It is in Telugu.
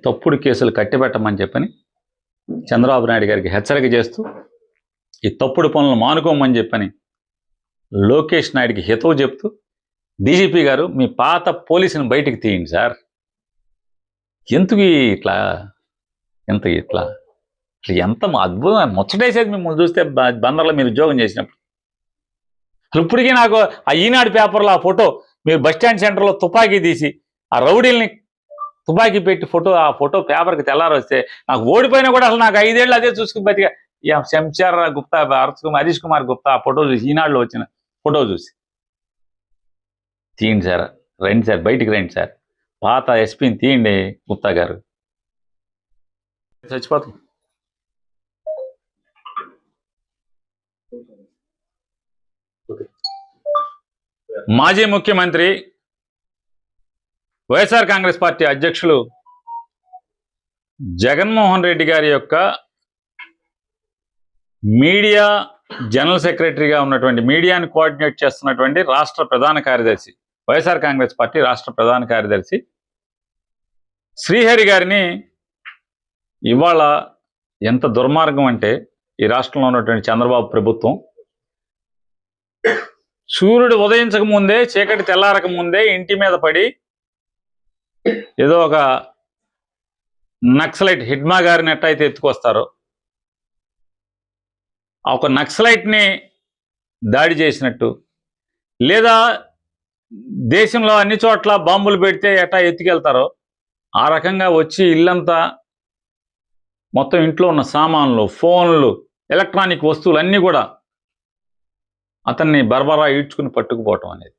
తప్పుడు కేసులు కట్టిపెట్టమని చెప్పని చంద్రబాబు నాయుడు గారికి హెచ్చరిక చేస్తూ ఈ తప్పుడు పనులు మానుకోమని చెప్పని లోకేష్ నాయుడికి హితవు చెప్తూ డీజీపీ గారు మీ పాత పోలీసుని బయటికి తీయండి సార్. ఎందుకు ఇట్లా ఇట్లా ఎంత అద్భుతం ముచ్చటేసేది మిమ్మల్ని చూస్తే బందర్లో మీరు ఉద్యోగం చేసినప్పుడు. ఇప్పటికీ నాకు ఆ ఈనాడు పేపర్లో ఆ ఫోటో మీరు బస్టాండ్ సెంటర్లో తుపాకీ తీసి ఆ రౌడీల్ని తుపాకీ పెట్టి ఆ ఫోటో పేపర్కి తెల్లారి వస్తే నాకు ఓడిపోయినా కూడా అసలు నాకు 5 ఏళ్ళు అదే చూసుకుని బతిగా. శంషార్ గుప్తా, హరీష్ కుమార్ గుప్తా ఆ ఫోటో చూసి ఈనాడులో వచ్చిన ఫోటో చూసి తీయండి సార్, రండి సార్, బయటికి రండి సార్, పాత ఎస్పీని తీయండి గుప్తా గారు. చచ్చిపోతాం. మాజీ ముఖ్యమంత్రి వైఎస్ఆర్ కాంగ్రెస్ పార్టీ అధ్యక్షులు జగన్మోహన్ రెడ్డి గారి యొక్క మీడియా జనరల్ సెక్రటరీగా ఉన్నటువంటి, మీడియాని కోఆర్డినేట్ చేస్తున్నటువంటి రాష్ట్ర ప్రధాన కార్యదర్శి, వైఎస్ఆర్ కాంగ్రెస్ పార్టీ రాష్ట్ర ప్రధాన కార్యదర్శి శ్రీహరి గారిని ఇవాళ ఎంత దుర్మార్గం అంటే, ఈ రాష్ట్రంలో ఉన్నటువంటి చంద్రబాబు ప్రభుత్వం సూర్యుడు ఉదయించక ముందే, చీకటి తెల్లారక ముందే ఇంటి మీద పడి ఏదో ఒక నక్సలైట్ హిడ్మా గారిని ఎట్టయితే ఎత్తుకొస్తారో ఒక నక్సలైట్ని దాడి చేసినట్టు, లేదా దేశంలో అన్ని చోట్ల బాంబులు పెడితే ఎట్టా ఎత్తుకెళ్తారో ఆ రకంగా వచ్చి ఇల్లంతా మొత్తం ఇంట్లో ఉన్న సామాన్లు, ఫోన్లు, ఎలక్ట్రానిక్ వస్తువులు అన్నీ కూడా అతన్ని బర్బరా ఈడ్చుకుని పట్టుకుపోవటం అనేది